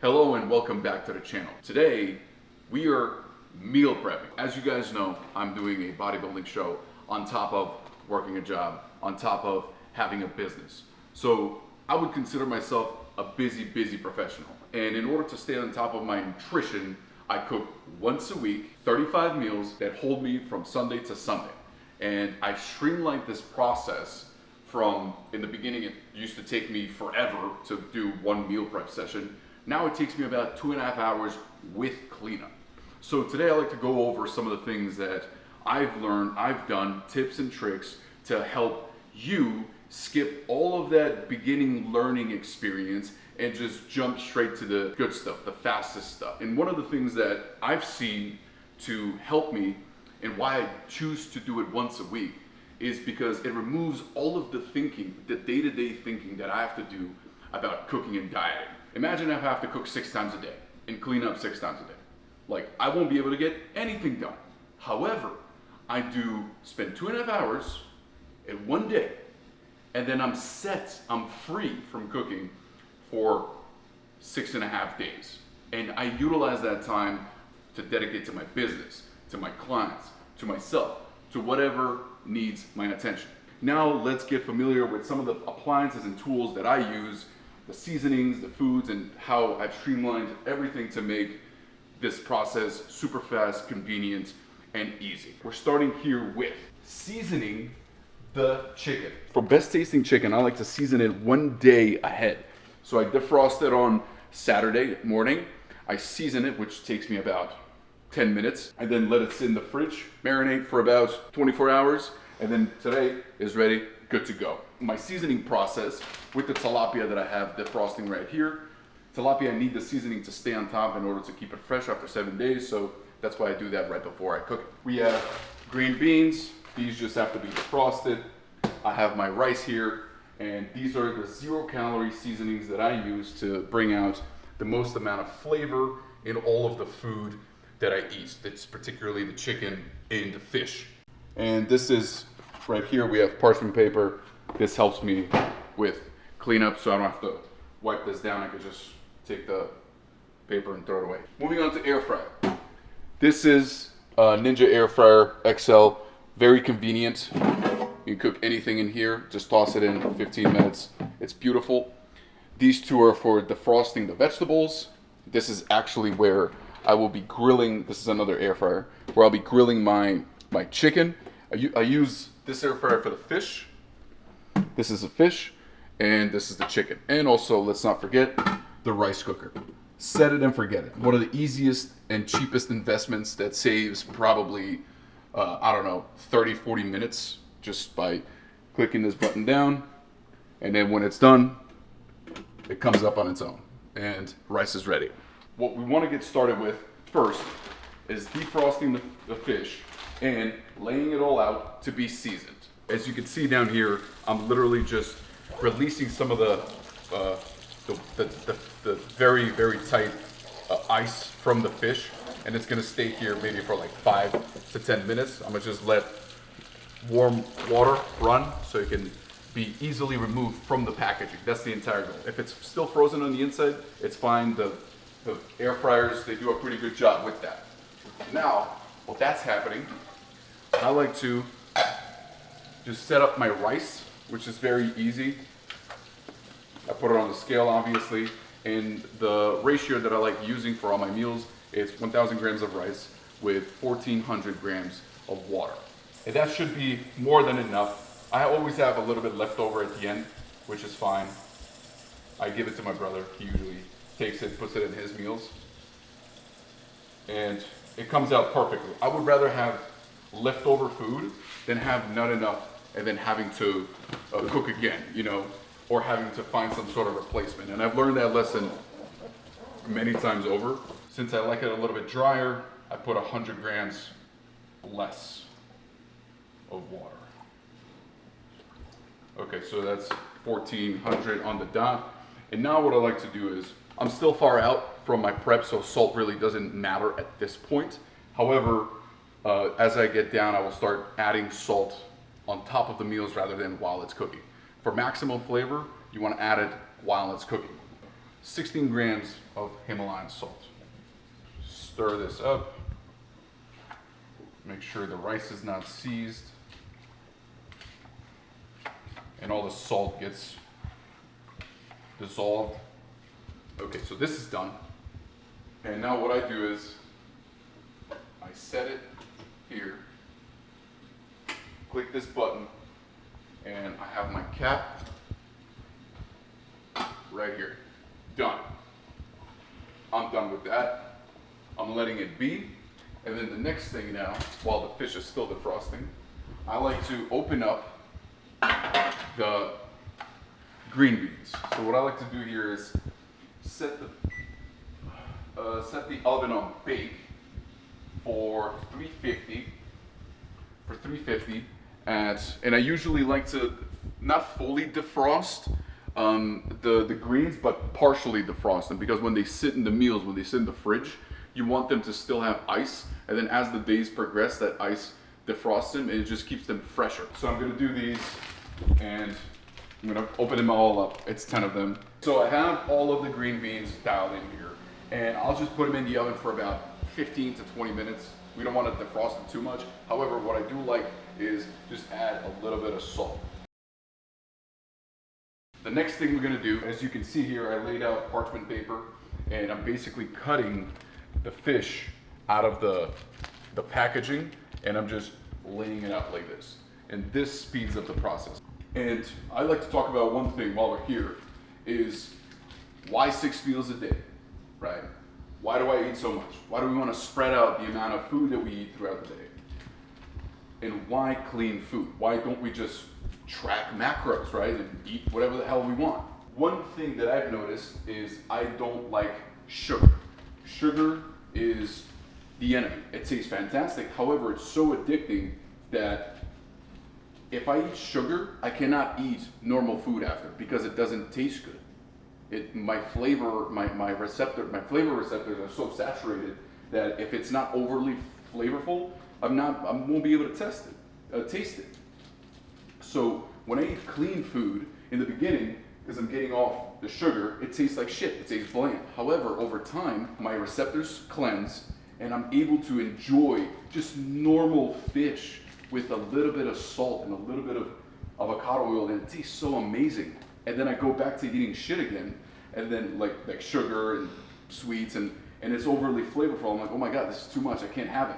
Hello and welcome back to the channel. Today we are meal prepping. As you guys know, I'm doing a bodybuilding show on top of working a job, on top of having a business. So I would consider myself a busy professional. And in order to stay on top of my nutrition, I cook once a week, 35 meals that hold me from Sunday to Sunday. And I've streamlined this process from, in the beginning, it used to take me forever to do one meal prep session. Now it takes me about 2.5 hours with cleanup. So today I like to go over some of the things that I've learned, I've done, tips and tricks to help you skip all of that beginning learning experience and just jump straight to the good stuff, the fastest stuff. And one of the things that I've seen to help me and why I choose to do it once a week is because it removes all of the thinking, the day-to-day thinking that I have to do about cooking and dieting. Imagine if I have to cook 6 times a day and clean up 6 times a day. Like, I won't be able to get anything done. However, I do spend 2.5 hours in one day, and then I'm free from cooking for 6.5 days. And I utilize that time to dedicate to my business, to my clients, to myself, to whatever needs my attention. Now let's get familiar with some of the appliances and tools that I use, the seasonings, the foods, and how I've streamlined everything to make this process super fast, convenient, and easy. We're starting here with seasoning the chicken. For best tasting chicken, I like to season it one day ahead. So I defrost it on Saturday morning. I season it, which takes me about 10 minutes. I then let it sit in the fridge, marinate for about 24 hours, and then today is ready, good to go. My seasoning process with the tilapia that I have defrosting right here. Tilapia, I need the seasoning to stay on top in order to keep it fresh after 7 days, so that's why I do that right before I cook it. We have green beans. These just have to be defrosted. I have my rice here, and these are the 0-calorie seasonings that I use to bring out the most amount of flavor in all of the food that I eat. It's particularly the chicken and the fish. And this is, right here we have parchment paper. This helps me with cleanup, so I don't have to wipe this down. I could just take the paper and throw it away. Moving on to air fryer. This is a Ninja Air Fryer XL. Very convenient. You can cook anything in here. Just toss it in 15 minutes. It's beautiful. These two are for defrosting the vegetables. This is actually where I will be grilling. This is another air fryer where I'll be grilling my chicken. I use this air fryer for the fish. This is the fish, and this is the chicken. And also, let's not forget the rice cooker. Set it and forget it. One of the easiest and cheapest investments that saves probably, I don't know, 30, 40 minutes just by clicking this button down. And then when it's done, it comes up on its own and rice is ready. What we want to get started with first is defrosting the fish and laying it all out to be seasoned. As you can see down here, I'm literally just releasing some of the very tight ice from the fish, and it's gonna stay here maybe for like 5 to 10 minutes. I'm gonna just let warm water run so it can be easily removed from the packaging. That's the entire goal. If it's still frozen on the inside, it's fine. The air fryers, they do a pretty good job with that. Now, while that's happening, I like to just set up my rice, which is very easy. I put it on the scale, obviously, and the ratio that I like using for all my meals is 1,000 grams of rice with 1,400 grams of water. And that should be more than enough. I always have a little bit left over at the end, which is fine. I give it to my brother. He usually takes it, puts it in his meals, and it comes out perfectly. I would rather have leftover food than have not enough and then having to cook again, you know, or having to find some sort of replacement. And I've learned that lesson many times over. Since I like it a little bit drier, I put 100 grams less of water. Okay, so that's 1,400 on the dot. And now what I like to do is, I'm still far out from my prep, so salt really doesn't matter at this point. However, as I get down, I will start adding salt on top of the meals rather than while it's cooking. For maximum flavor, you want to add it while it's cooking. 16 grams of Himalayan salt. Stir this up. Make sure the rice is not seized and all the salt gets dissolved. Okay, so this is done. And now what I do is I set it here, click this button, and I have my cap right here. Done. I'm done with that. I'm letting it be. And then the next thing now, while the fish is still defrosting, I like to open up the green beans. So what I like to do here is set the oven on bake for 350. And I usually like to not fully defrost the greens, but partially defrost them, because when they sit in the meals, when they sit in the fridge, you want them to still have ice, and then as the days progress, that ice defrosts them and it just keeps them fresher. So I'm gonna do these and I'm gonna open them all up. It's 10 of them. So I have all of the green beans dialed in here, and I'll just put them in the oven for about 15 to 20 minutes. We don't want to defrost them too much. However, what I do like is just add a little bit of salt. The next thing we're gonna do, as you can see here, I laid out parchment paper and I'm basically cutting the fish out of the packaging, and I'm just laying it out like this. And this speeds up the process. And I like to talk about one thing while we're here, is why 6 meals a day, right? Why do I eat so much? Why do we want to spread out the amount of food that we eat throughout the day? And why clean food? Why don't we just track macros, right? And eat whatever the hell we want? One thing that I've noticed is I don't like sugar. Sugar is the enemy. It tastes fantastic. However, it's so addicting that if I eat sugar, I cannot eat normal food after, because it doesn't taste good. My flavor receptors are so saturated that if it's not overly flavorful, I won't be able to taste it. So when I eat clean food in the beginning, because I'm getting off the sugar, it tastes like shit. It tastes bland. However, over time, my receptors cleanse and I'm able to enjoy just normal fish with a little bit of salt and a little bit of avocado oil, and it tastes so amazing. And then I go back to eating shit again, and then like sugar and sweets, and it's overly flavorful. I'm like, oh my God, this is too much, I can't have it.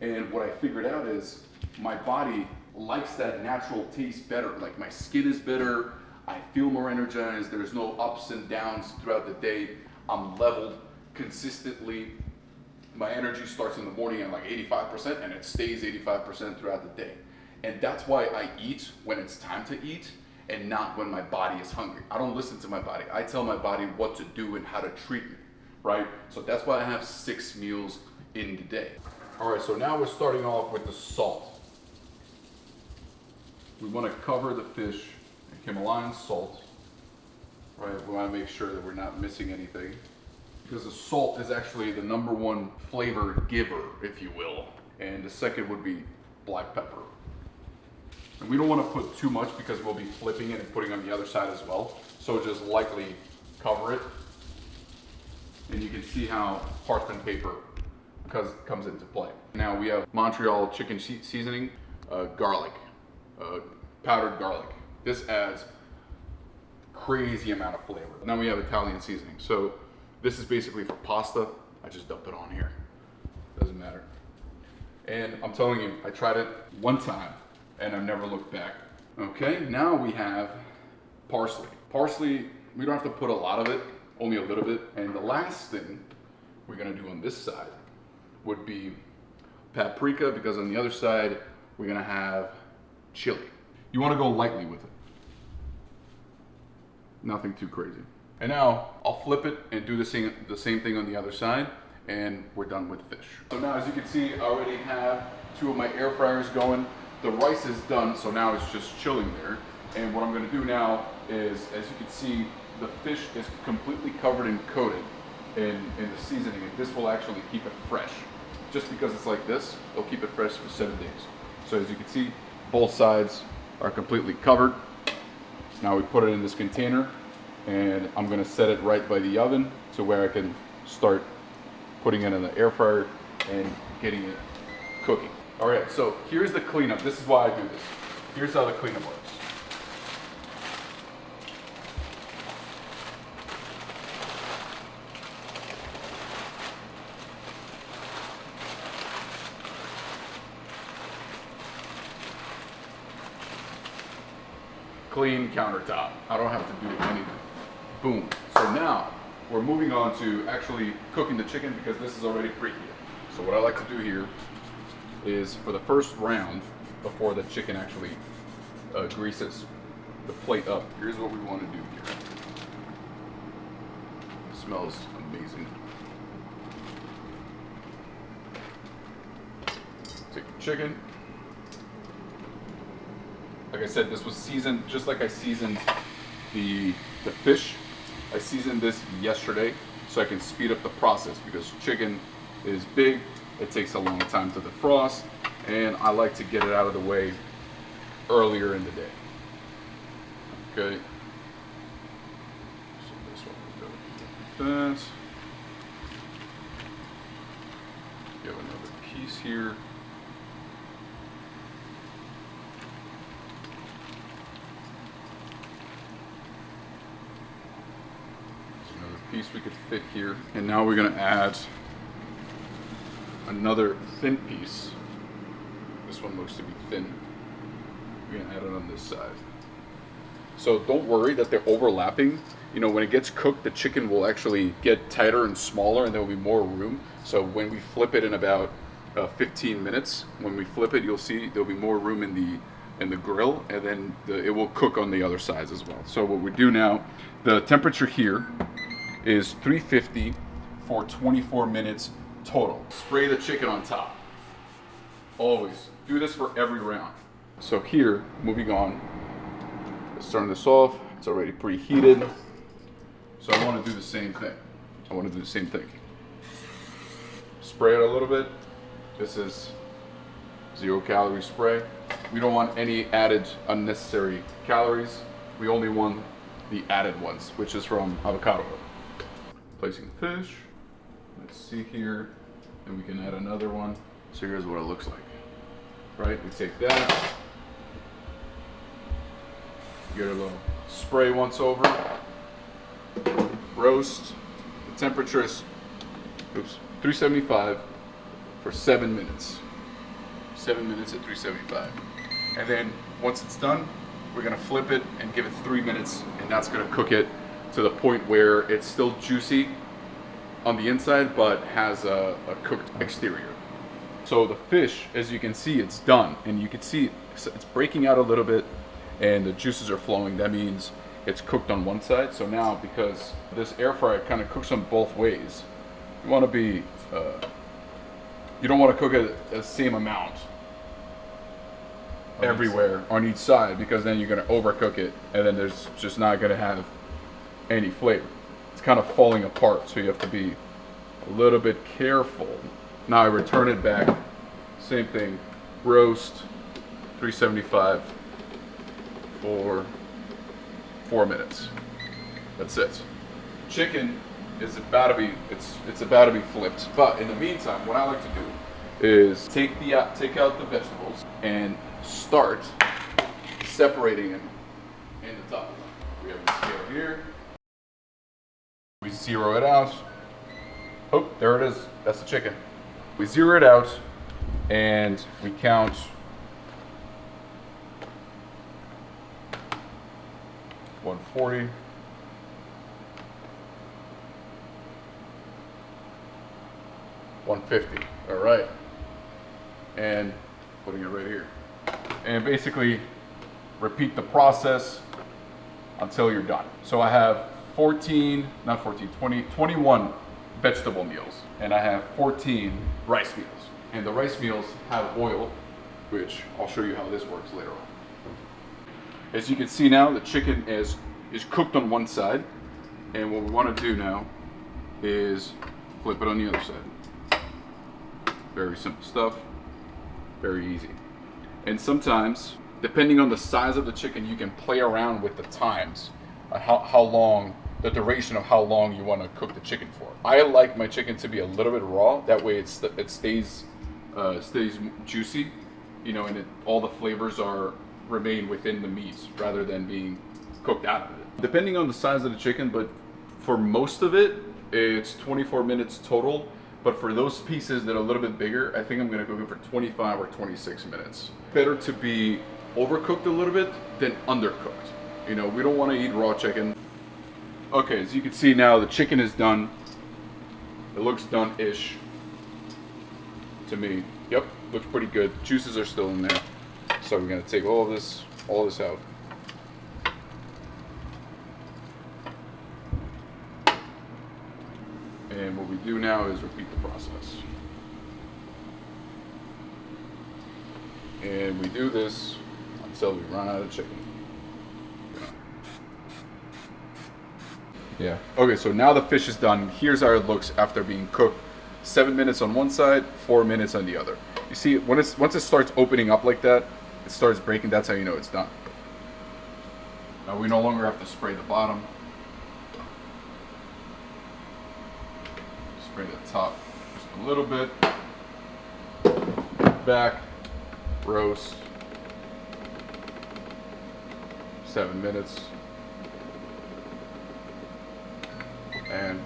And what I figured out is my body likes that natural taste better. Like my skin is better, I feel more energized, there's no ups and downs throughout the day. I'm leveled consistently. My energy starts in the morning at like 85% and it stays 85% throughout the day. And that's why I eat when it's time to eat and not when my body is hungry. I don't listen to my body. I tell my body what to do and how to treat me, right? So that's why I have 6 meals in the day. All right, so now we're starting off with the salt. We want to cover the fish in Himalayan salt, right? We want to make sure that we're not missing anything, because the salt is actually the #1 flavor giver, if you will. And the second would be black pepper. And we don't want to put too much because we'll be flipping it and putting it on the other side as well. So just lightly cover it. And you can see how parchment paper comes into play. Now we have Montreal chicken seasoning, garlic, powdered garlic. This adds crazy amount of flavor. Now we have Italian seasoning. So this is basically for pasta. I just dump it on here. Doesn't matter. And I'm telling you, I tried it one time and I've never looked back. Okay, now we have parsley. Parsley, we don't have to put a lot of it, only a little bit. And the last thing we're gonna do on this side would be paprika, because on the other side, we're gonna have chili. You wanna go lightly with it. Nothing too crazy. And now I'll flip it and do the same thing on the other side, and we're done with fish. So now, as you can see, I already have 2 of my air fryers going. The rice is done, so now it's just chilling there. And what I'm gonna do now is, as you can see, the fish is completely covered and coated in the seasoning, and this will actually keep it fresh. Just because it's like this, it'll keep it fresh for 7 days. So as you can see, both sides are completely covered. Now we put it in this container and I'm gonna set it right by the oven to where I can start putting it in the air fryer and getting it cooking. All right, so here's the cleanup. This is why I do this. Here's how the cleanup works. Clean countertop. I don't have to do anything. Boom. So now we're moving on to actually cooking the chicken because this is already preheated. So what I like to do here is for the first round, before the chicken actually greases the plate up, here's what we want to do here. It smells amazing. Take the chicken. Like I said, this was seasoned just like I seasoned the fish. I seasoned this yesterday so I can speed up the process because chicken is big, it takes a long time to defrost, and I like to get it out of the way earlier in the day. Okay. So this one will go like that. You have another piece here. Piece we could fit here, and now we're going to add another thin piece. This one looks to be thin. We're going to add it on this side. So don't worry that they're overlapping. You know, when it gets cooked, the chicken will actually get tighter and smaller, and there will be more room. So when we flip it in about 15 minutes, when we flip it, you'll see there'll be more room in the grill, and then it will cook on the other sides as well. So what we do now, the temperature here is 350 for 24 minutes total. Spray the chicken on top. Always. Do this for every round. So here, moving on, let's turn this off. It's already preheated. So I want to do the same thing. Spray it a little bit. This is 0-calorie spray. We don't want any added unnecessary calories. We only want the added ones, which is from avocado. Placing the fish. Let's see here, and we can add another one. So here's what it looks like. Right, we take that, get a little spray once over, roast. The temperature is 375 for 7 minutes. 7 minutes at 375. And then once it's done, we're gonna flip it and give it 3 minutes, and that's gonna cook it to the point where it's still juicy on the inside, but has a cooked exterior. So the fish, as you can see, it's done, and you can see it's breaking out a little bit, and the juices are flowing. That means it's cooked on one side. So now, because this air fryer kind of cooks on both ways, you want to be, you don't want to cook it the same amount everywhere on each side, because then you're going to overcook it, and then there's just not going to have any flavor. It's kind of falling apart, so you have to be a little bit careful. Now I return it back, same thing, roast, 375 for 4 minutes. That's it. Chicken is about to be, it's about to be flipped. But in the meantime, what I like to do is take out the vegetables and start separating them in the top. We have the scale here. We zero it out. Oh, there it is. That's the chicken. We zero it out and we count 140. 150. All right. And putting it right here. And basically repeat the process until you're done. So I have 21 vegetable meals, and I have 14 rice meals. And the rice meals have oil, which I'll show you how this works later on. As you can see now, the chicken is cooked on one side, and what we want to do now is flip it on the other side. Very simple stuff, very easy. And sometimes, depending on the size of the chicken, you can play around with the times. how long, the duration of how long you want to cook the chicken for. I like my chicken to be a little bit raw. That way it stays juicy, you know, and all the flavors remain within the meat rather than being cooked out of it. Depending on the size of the chicken, but for most of it, it's 24 minutes total. But for those pieces that are a little bit bigger, I think I'm gonna cook it for 25 or 26 minutes. Better to be overcooked a little bit than undercooked. You know, we don't wanna eat raw chicken. Okay, as you can see now, the chicken is done. It looks done-ish to me. Yep, looks pretty good. Juices are still in there. So we're gonna take all this out. And what we do now is repeat the process. And we do this until we run out of chicken. Yeah. Okay, so now the fish is done. Here's how it looks after being cooked. 7 minutes on one side, 4 minutes on the other. You see, once it starts opening up like that, it starts breaking, that's how you know it's done. Now we no longer have to spray the bottom. Spray the top just a little bit. Back, roast. 7 minutes. And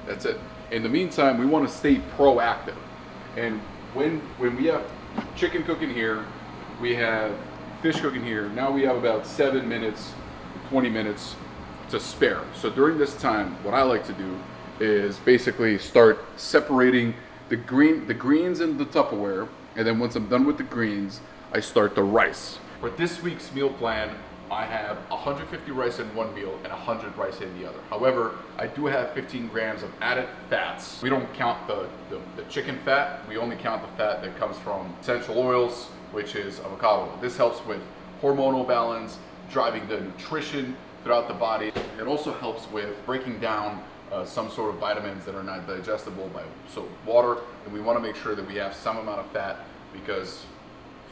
that's it. In the meantime, we want to stay proactive. And when we have chicken cooking here, we have fish cooking here, now we have about 7 minutes, 20 minutes to spare. So during this time, what I like to do is basically start separating the greens in the Tupperware, and then once I'm done with the greens, I start the rice. For this week's meal plan, I have 150 rice in one meal and 100 rice in the other. However, I do have 15 grams of added fats. We don't count the chicken fat. We only count the fat that comes from essential oils, which is avocado. This helps with hormonal balance, driving the nutrition throughout the body. It also helps with breaking down some sort of vitamins that are not digestible by water. And we want to make sure that we have some amount of fat because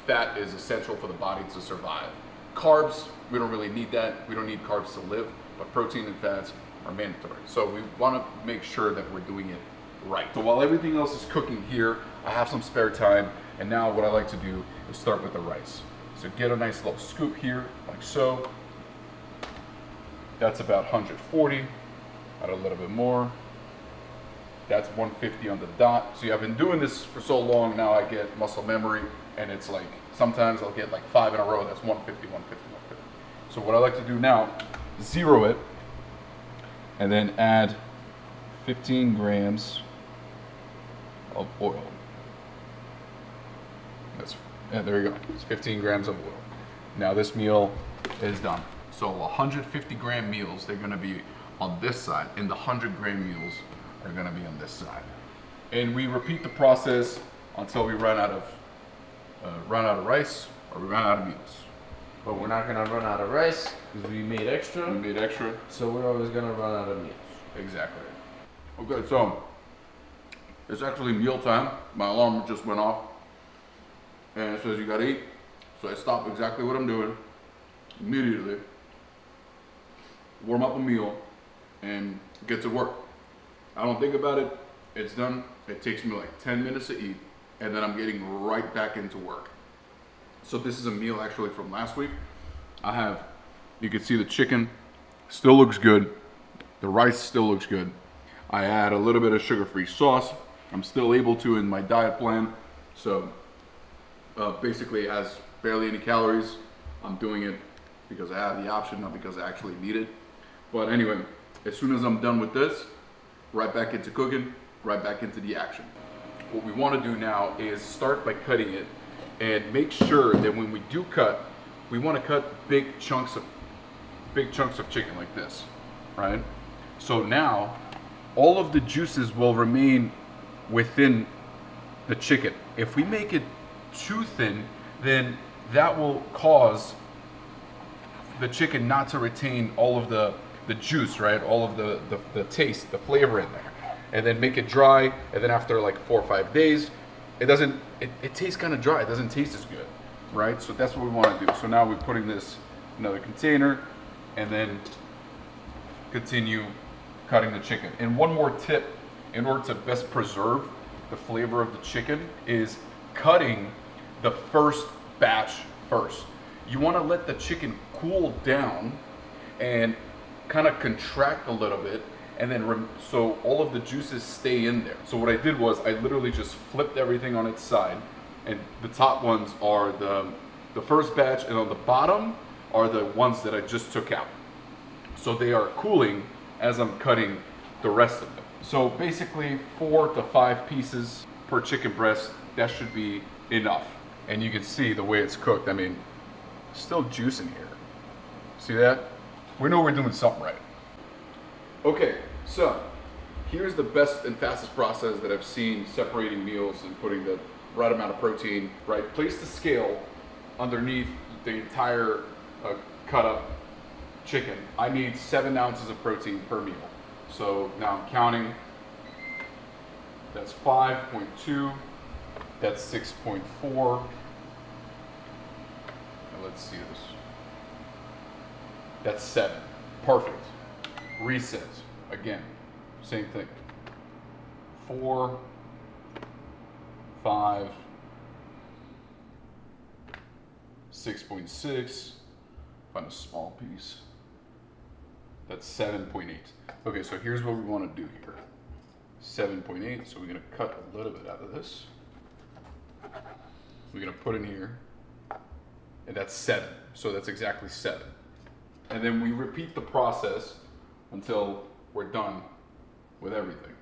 fat is essential for the body to survive. Carbs, we don't really need that. We don't need carbs to live, but protein and fats are mandatory. So we want to make sure that we're doing it right. So while everything else is cooking here, I have some spare time. And now what I like to do is start with the rice. So get a nice little scoop here, like so. That's about 140, add a little bit more. That's 150 on the dot. See, I've been doing this for so long now, I get muscle memory, and it's like, sometimes I'll get like 5 in a row, that's 150, 150, 150. So what I like to do now, zero it, and then add 15 grams of oil. There you go, it's 15 grams of oil. Now this meal is done. So 150 gram meals, they're gonna be on this side, and the 100 gram meals are gonna be on this side. And we repeat the process until we run out of rice or we run out of meals. But we're not gonna run out of rice because we made extra. We made extra. So we're always gonna run out of meals. Exactly. Okay, so it's actually meal time. My alarm just went off and it says you gotta eat. So I stop exactly what I'm doing immediately, warm up a meal, and get to work. I don't think about it. It's done. It takes me like 10 minutes to eat, and then I'm getting right back into work. So this is a meal actually from last week. You can see the chicken still looks good. The rice still looks good. I add a little bit of sugar-free sauce. I'm still able to in my diet plan. So basically it has barely any calories. I'm doing it because I have the option, not because I actually need it. But anyway, as soon as I'm done with this, right back into cooking, right back into the action. What we want to do now is start by cutting it and make sure that when we do cut, we want to cut big chunks of chicken like this, right? So now all of the juices will remain within the chicken. If we make it too thin, then that will cause the chicken not to retain all of the juice, right? All of the taste, the flavor in there. And then make it dry, and then after like 4 or 5 days, it tastes kind of dry. It doesn't taste as good, right? So that's what we want to do. So now we're putting this in another container, and then continue cutting the chicken. And one more tip, in order to best preserve the flavor of the chicken, is cutting the first batch first. You want to let the chicken cool down and kind of contract a little bit, and then so all of the juices stay in there. So what I did was I literally just flipped everything on its side, and the top ones are the first batch, and on the bottom are the ones that I just took out. So they are cooling as I'm cutting the rest of them. So basically 4 to 5 pieces per chicken breast, that should be enough. And you can see the way it's cooked. I mean, still juice in here. See that? We know we're doing something right. Okay, so here's the best and fastest process that I've seen separating meals and putting the right amount of protein, right? Place the scale underneath the entire cut up chicken. I need 7 ounces of protein per meal. So now I'm counting. That's 5.2. That's 6.4. Now let's see this. That's 7. Perfect. Reset. Again, same thing. 4, 5, 6.6. Find a small piece. That's 7.8. Okay, so here's what we want to do here. 7.8, so we're going to cut a little bit out of this. We're going to put in here, and that's 7. So that's exactly 7. And then we repeat the process until we're done with everything.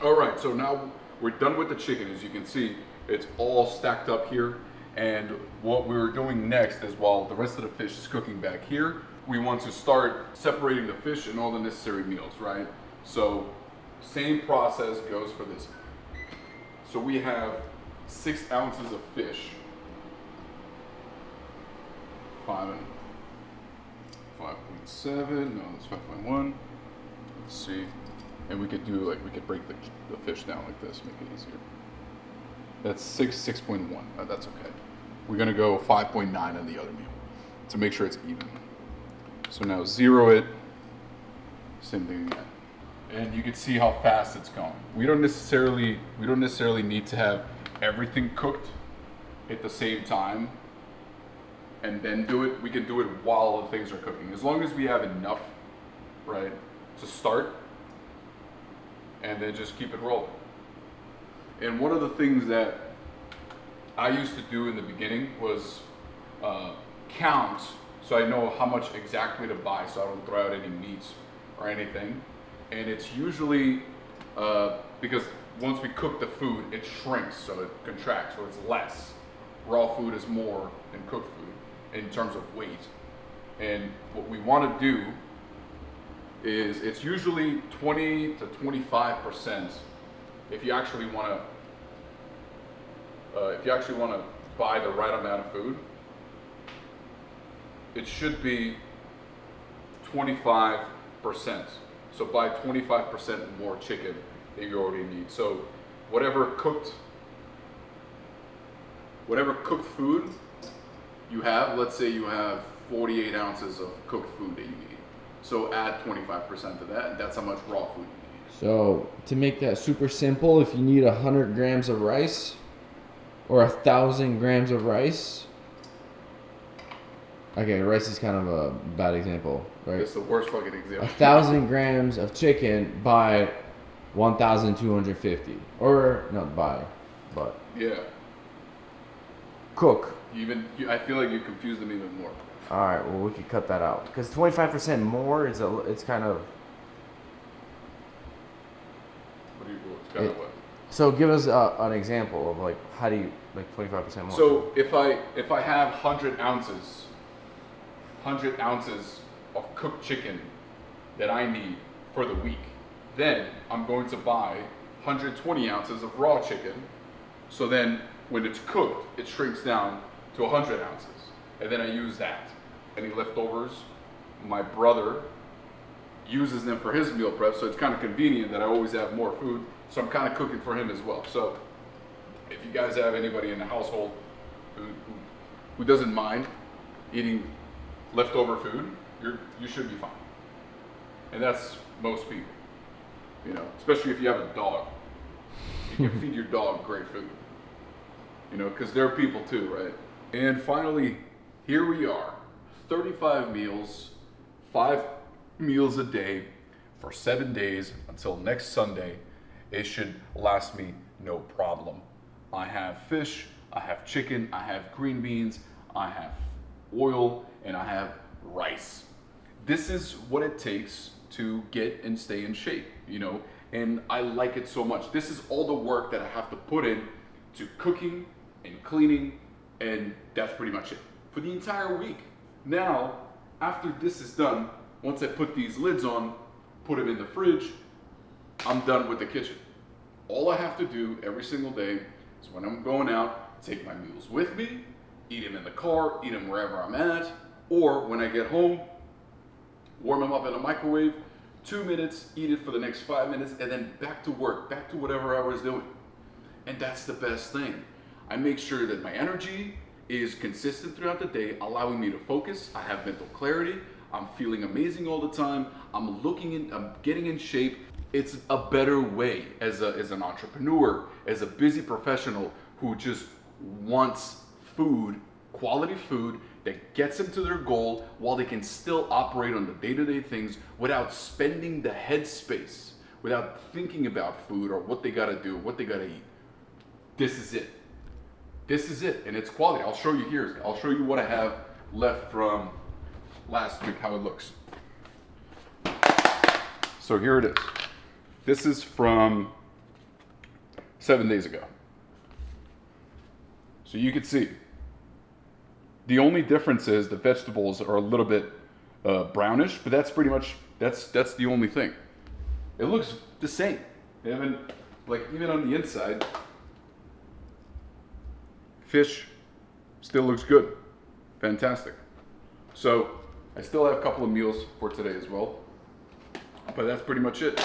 All right, so now we're done with the chicken. As you can see, it's all stacked up here. And what we're doing next is, while the rest of the fish is cooking back here, we want to start separating the fish and all the necessary meals, right? So same process goes for this. So we have 6 ounces of fish. 5.7, no, that's 5.1. Let's see. And we could do, like, we could break the fish down like this, make it easier. That's 6.1, that's okay. We're gonna go 5.9 on the other meal to make sure it's even. So now 0 it, same thing again. And you can see how fast it's going. We don't necessarily need to have everything cooked at the same time and then do it. We can do it while the things are cooking, as long as we have enough, right, to start, and then just keep it rolling. And one of the things that I used to do in the beginning was count, so I know how much exactly to buy, so I don't throw out any meats or anything. And it's usually because once we cook the food, it shrinks, so it contracts, so it's less. Raw food is more than cooked food in terms of weight. And what we want to do is, it's usually 20 to 25% if you actually want to buy the right amount of food. It should be 25%. So buy 25% more chicken than you already need. So whatever cooked food you have, let's say you have 48 ounces of cooked food that you need. So add 25% to that, and that's how much raw food you need. So to make that super simple, if you need 100 grams of rice or 1,000 grams of rice, okay, rice is kind of a bad example, right? It's the worst fucking example. 1,000 grams of chicken by 1,250, or not buy, but yeah, cook. I feel like you confused them even more. All right, well, we could cut that out because 25% more is it's kind of. It's kind of what? So give us an example of, like, how do you, like, 25% more? So if I have 100 ounces of cooked chicken that I need for the week, then I'm going to buy 120 ounces of raw chicken. So then when it's cooked, it shrinks down to 100 ounces. And then I use that. Any leftovers, my brother uses them for his meal prep, so it's kind of convenient that I always have more food. So I'm kind of cooking for him as well. So if you guys have anybody in the household who doesn't mind eating leftover food, you should be fine. And that's most people, you know, especially if you have a dog. You can feed your dog great food, you know, because they're people too, right? And finally, here we are, 35 meals, 5 meals a day for 7 days until next Sunday. It should last me no problem. I have fish, I have chicken, I have green beans, I have oil, and I have rice. This is what it takes to get and stay in shape, you know, and I like it so much. This is all the work that I have to put in to cooking and cleaning, and that's pretty much it for the entire week. Now, after this is done, once I put these lids on, put them in the fridge, I'm done with the kitchen. All I have to do every single day is when I'm going out, take my meals with me, eat them in the car, eat them wherever I'm at, or when I get home, warm them up in a microwave, 2 minutes, eat it for the next 5 minutes, and then back to work, back to whatever I was doing. And that's the best thing. I make sure that my energy is consistent throughout the day, allowing me to focus. I have mental clarity. I'm feeling amazing all the time. I'm getting in shape. It's a better way as an entrepreneur, as a busy professional who just wants food, quality food that gets them to their goal while they can still operate on the day-to-day things without spending the headspace, without thinking about food or what they gotta do, what they gotta eat. This is it. This is it, and it's quality. I'll show you here. I'll show you what I have left from last week, how it looks. So here it is. This is from 7 days ago. So you can see, the only difference is the vegetables are a little bit brownish, but that's pretty much, that's the only thing. It looks the same. They haven't, like, even on the inside, fish still looks good. Fantastic. So I still have a couple of meals for today as well, but that's pretty much it.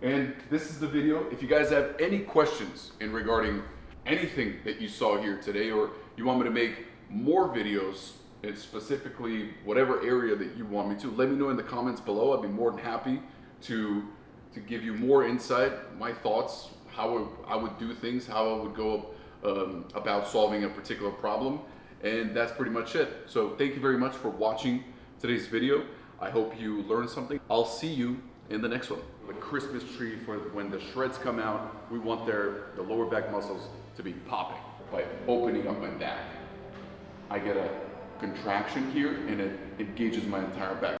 And this is the video. If you guys have any questions in regarding anything that you saw here today, or you want me to make more videos, and specifically whatever area that you want me to, let me know in the comments below. I'd be more than happy to give you more insight, my thoughts, how I would do things, how I would go about solving a particular problem. And that's pretty much it. So thank you very much for watching today's video. I hope you learned something. I'll see you in the next one. The Christmas tree, for when the shreds come out, we want the lower back muscles to be popping by opening up my back. I get a contraction here and it engages my entire back.